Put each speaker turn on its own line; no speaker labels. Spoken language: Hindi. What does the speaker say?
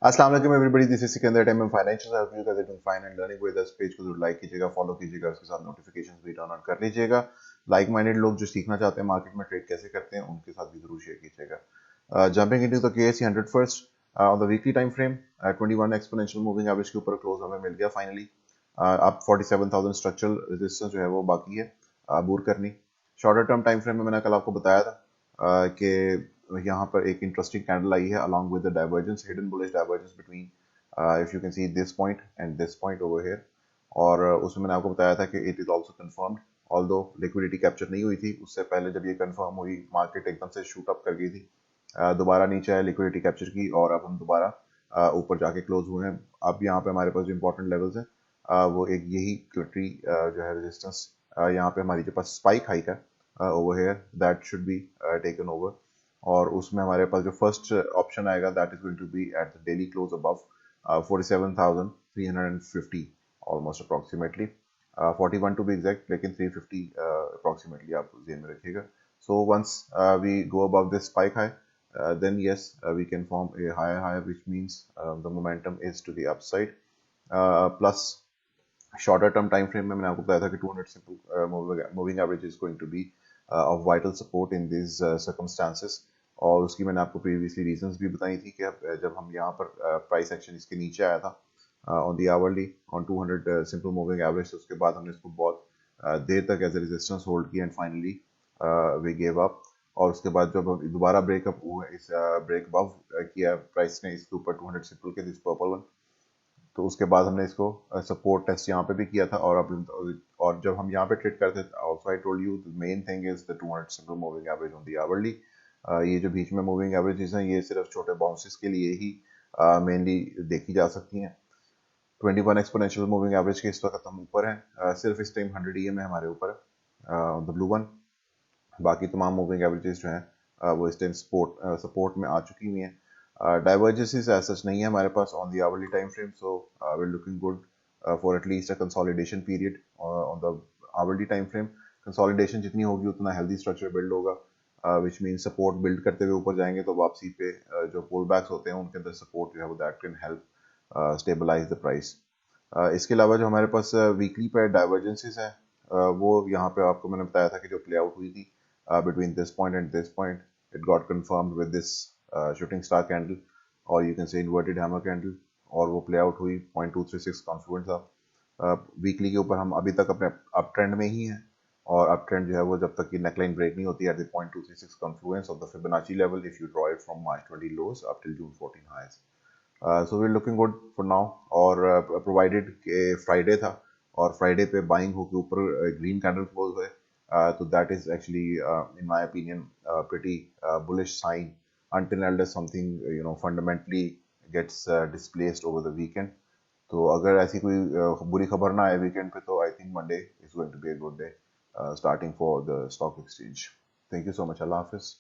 अस्सलाम वालेकुम everybody, this is Sikandar time में financial help you guys doing fine and learning with us. Page को जरूर लाइक कीजिएगा, फॉलो कीजिएगा, उसके साथ नोटिफिकेशंस भी टर्न ऑन कर लीजिएगा। लाइक माइंडेड लोग जो सीखना चाहते हैं मार्केट में ट्रेड कैसे करते हैं उनके साथ भी जरूर शेयर कीजिएगा। Jumping into the KSC 100 first on the weekly time frame, 21 exponential moving average के ऊपर क्लोज हमें मिल गया फाइनली। अब 47,000 स्ट्रक्चरल रेजिस्टेंस जो है वो बाकी है अबूर करनी। शॉर्टर टर्म टाइम फ्रेम में मैंने कल आपको बताया था कि यहाँ पर एक इंटरेस्टिंग कैंडल आई है along with the divergence, hidden bullish divergence between if you can see this point and this point over here। और उसमें मैंने आपको बताया था कि it is also confirmed, although liquidity capture नहीं हुई थी उससे पहले। जब ये confirm हुई मार्केट एकदम से शूट अप कर गई थी, दोबारा नीचे आया, लिक्विडिटी कैप्चर की और अब हम दोबारा ऊपर जाके क्लोज हुए हैं। अब यहाँ पे हमारे पास जो इंपॉर्टेंट लेवल्स हैं वो एक यही क्लिटरी जो है रेजिस्टेंस, यहाँ पे हमारी जो पास स्पाइक हाइक है over here, that should be taken over. और उसमें हमारे पास जो फर्स्ट ऑप्शन आएगा that is going to be at the daily close above 47,350 almost approximately, 41 to be exact, लेकिन 350 अप्रॉक्सीमेटली आप ध्यान में रखिएगा। So once we go above this spike high, then yes, we can form a higher high, which means the momentum is to the upside. Plus shorter term time frame में मैंने आपको बताया था कि 200 simple moving average is going to be of vital support in this circumstances. और उसकी मैंने आपको प्रीवियसली रीजंस भी बताई थी कि जब हम यहाँ पर प्राइस एक्शन इसके नीचे आया था on the hourly on 200 simple moving average, उसके बाद हमने इसको बहुत देर तक एज ए रेजिस्टेंस होल्ड किया and finally we gave up. और उसके बाद जब दोबारा ब्रेकअप हुआ, इस ब्रेक अबव किया प्राइस ने इसके ऊपर 200 सिंपल के, दिस पर्पल वन, तो उसके बाद हमने इसको सपोर्ट टेस्ट यहाँ पे भी किया था। और जब हम यहाँ पे ट्रेड करते थे, also I told you the main thing is the 200 simple moving average on the hourly. ये जो बीच में मूविंग एवरेजेस हैं ये सिर्फ छोटे बाउंसेस के लिए ही मेनली देखी जा सकती हैं। 21 एक्सपोनेंशियल मूविंग एवरेज के इस वक्त हम ऊपर हैं, सिर्फ इस टाइम 100 EM है हमारे ऊपर द ब्लू वन। बाकी तमाम मूविंग एवरेजेस जो हैं वो इस टाइम सपोर्ट में आ चुकी हुई हैं। डाइवर्जेंसेस एज सच नहीं है हमारे पास on the hourly time frame, so we are looking good for at least a consolidation period on the hourly time frame. Consolidation जितनी होगी उतना हेल्दी स्ट्रक्चर बिल्ड होगा, विच मीन सपोर्ट बिल्ड करते हुए ऊपर जाएंगे तो वापसी पे जो पुल बैक्स होते हैं उनके अंदर सपोर्ट जो है वो that can help stabilize the price. इसके अलावा जो हमारे पास वीकली पे डाइवर्जेंसेस है वो यहाँ पे आपको मैंने बताया था कि जो प्ले आउट हुई थी between this point and this point, it got confirmed with this shooting star candle, or you can say inverted hammer candle, और वो प्ले आउट हुई 0.236 कॉन्फ्लुएंस था। वीकली के ऊपर हम अभी तक अपने अप ट्रेंड में ही हैं, और अप ट्रेंड जो है वो जब तक कि नेकलाइन ब्रेक नहीं होती at the 0.236 confluence of the Fibonacci level if you draw it from March 20 lows up till June 14 highs. So we are looking good for now. और प्रोवाइडेड के फ्राइडे था और फ्राइडे पे बाइंग होकर ऊपर ग्रीन कैंडल क्लोज हुए, so that is actually in my opinion a pretty bullish sign until and unless something fundamentally gets displaced over the weekend। तो अगर ऐसी कोई बुरी खबर ना आए वीकेंड पे तो I think Monday is going to be a good day starting for the stock exchange। Thank you so much, अल्लाह हाफिज।